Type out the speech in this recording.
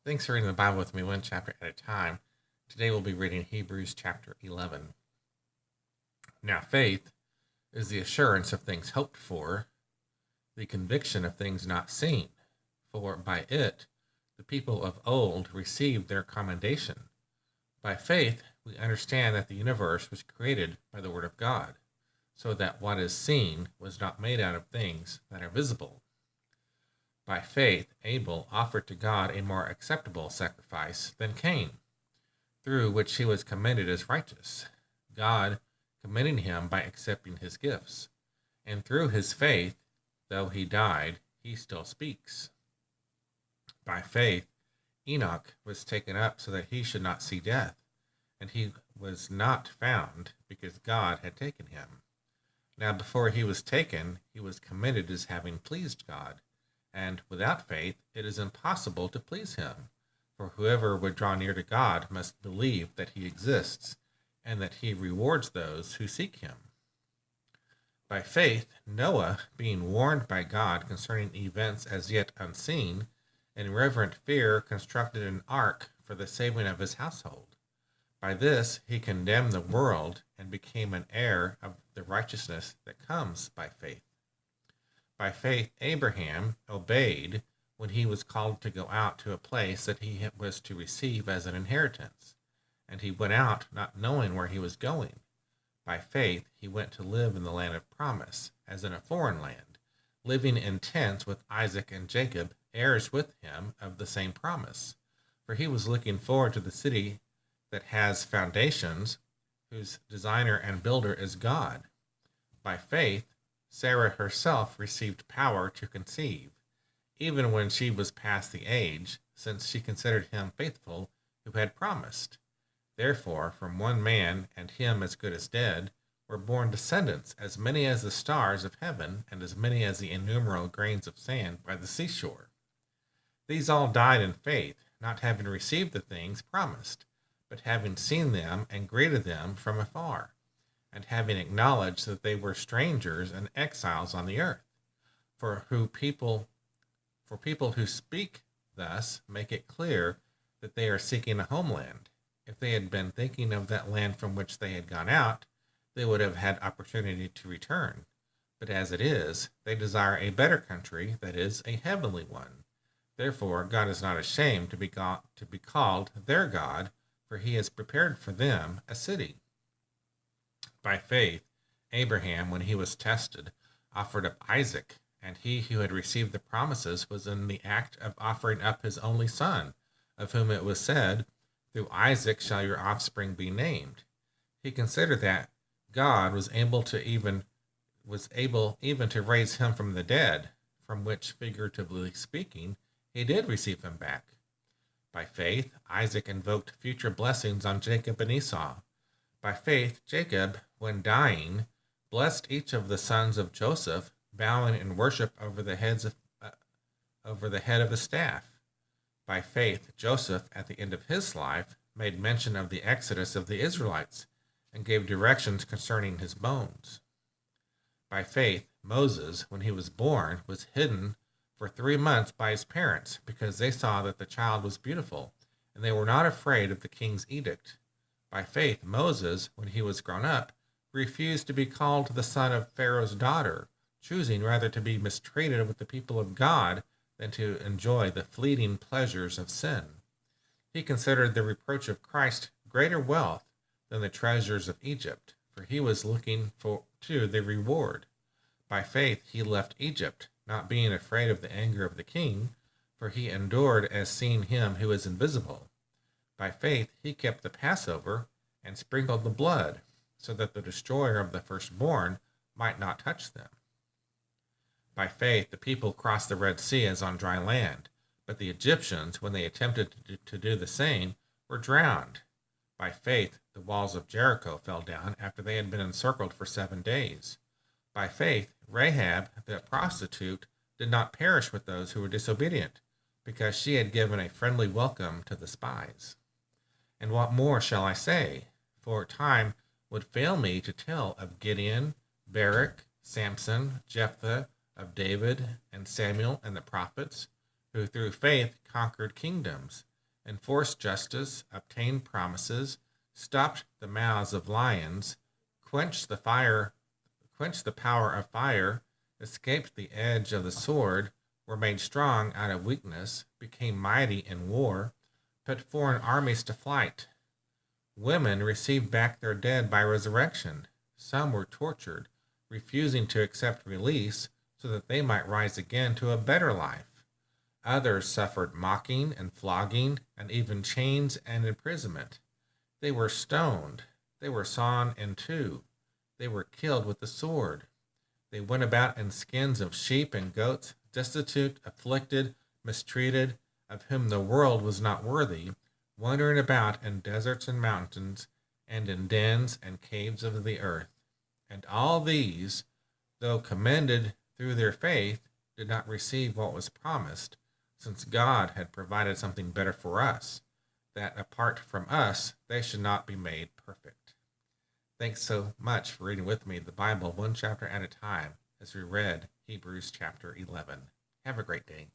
Thanks for reading the Bible with me one chapter at a time. Today we'll be reading Hebrews chapter 11. Now, faith is the assurance of things hoped for, the conviction of things not seen. For by it the people of old received their commendation. By faith we understand that the universe was created by the word of God, so that what is seen was not made out of things that are visible. By faith, Abel offered to God a more acceptable sacrifice than Cain, through which he was commended as righteous, God commending him by accepting his gifts. And through his faith, though he died, he still speaks. By faith, Enoch was taken up so that he should not see death, and he was not found because God had taken him. Now before he was taken, he was commended as having pleased God. And without faith, it is impossible to please him. For whoever would draw near to God must believe that he exists, and that he rewards those who seek him. By faith, Noah, being warned by God concerning events as yet unseen, in reverent fear constructed an ark for the saving of his household. By this he condemned the world and became an heir of the righteousness that comes by faith. By faith, Abraham obeyed when he was called to go out to a place that he was to receive as an inheritance. And he went out not knowing where he was going. By faith, he went to live in the land of promise, as in a foreign land, living in tents with Isaac and Jacob, heirs with him of the same promise. For he was looking forward to the city that has foundations, whose designer and builder is God. By faith, Sarah herself received power to conceive, even when she was past the age, since she considered him faithful who had promised. Therefore, from one man, and him as good as dead, were born descendants, as many as the stars of heaven, and as many as the innumerable grains of sand by the seashore. These all died in faith, not having received the things promised, but having seen them and greeted them from afar, and having acknowledged that they were strangers and exiles on the earth. For people who speak thus make it clear that they are seeking a homeland. If they had been thinking of that land from which they had gone out, they would have had opportunity to return. But as it is, they desire a better country, that is, a heavenly one. Therefore, God is not ashamed to be called their God, for he has prepared for them a city. By faith, Abraham, when he was tested, offered up Isaac, and he who had received the promises was in the act of offering up his only son, of whom it was said, "Through Isaac shall your offspring be named." He considered that God was able even to raise him from the dead, from which, figuratively speaking, he did receive him back. By faith, Isaac invoked future blessings on Jacob and Esau. By faith, Jacob, when dying, blessed each of the sons of Joseph, bowing in worship over the head of his staff. By faith, Joseph, at the end of his life, made mention of the exodus of the Israelites, and gave directions concerning his bones. By faith, Moses, when he was born, was hidden for 3 months by his parents, because they saw that the child was beautiful, and they were not afraid of the king's edict. By faith, Moses, when he was grown up, refused to be called the son of Pharaoh's daughter, choosing rather to be mistreated with the people of God than to enjoy the fleeting pleasures of sin. He considered the reproach of Christ greater wealth than the treasures of Egypt, for he was looking to the reward. By faith he left Egypt, not being afraid of the anger of the king, for he endured as seeing him who is invisible. By faith he kept the Passover and sprinkled the blood, so that the destroyer of the firstborn might not touch them. By faith the people crossed the Red Sea as on dry land, but the Egyptians, when they attempted to do the same, were drowned. By faith the walls of Jericho fell down after they had been encircled for 7 days. By faith Rahab the prostitute did not perish with those who were disobedient, because she had given a friendly welcome to the spies. And what more shall I say? For time would fail me to tell of Gideon, Barak, Samson, Jephthah, of David and Samuel and the prophets, who through faith conquered kingdoms, enforced justice, obtained promises, stopped the mouths of lions, quenched the power of fire, escaped the edge of the sword, were made strong out of weakness, became mighty in war, put foreign armies to flight. Women received back their dead by resurrection. Some were tortured, refusing to accept release so that they might rise again to a better life. Others suffered mocking and flogging and even chains and imprisonment. They were stoned. They were sawn in two. They were killed with the sword. They went about in skins of sheep and goats, destitute, afflicted, mistreated, of whom the world was not worthy, wandering about in deserts and mountains, and in dens and caves of the earth. And all these, though commended through their faith, did not receive what was promised, since God had provided something better for us, that apart from us they should not be made perfect. Thanks so much for reading with me the Bible one chapter at a time as we read Hebrews chapter 11. Have a great day.